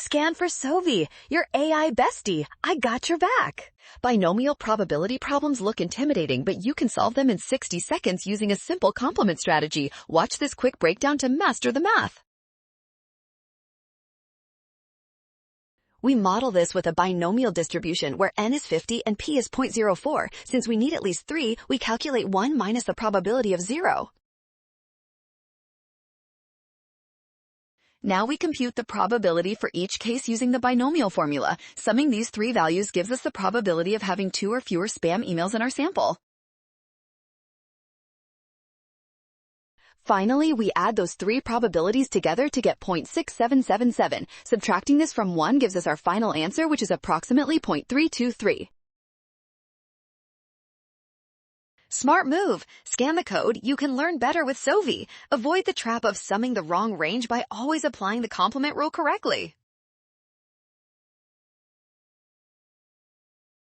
Scan for SOVI, your AI bestie. I got your back. Binomial probability problems look intimidating, but you can solve them in 60 seconds using a simple complement strategy. Watch this quick breakdown to master the math. We model this with a binomial distribution where n is 50 and p is 0.04. Since we need at least 3, we calculate 1 minus the probability of 0. Now we compute the probability for each case using the binomial formula. Summing these 3 values gives us the probability of having 2 or fewer spam emails in our sample. Finally, we add those 3 probabilities together to get 0.6777. Subtracting this from 1 gives us our final answer, which is approximately 0.323. Smart move! Scan the code. You can learn better with SOVI. Avoid the trap of summing the wrong range by always applying the complement rule correctly.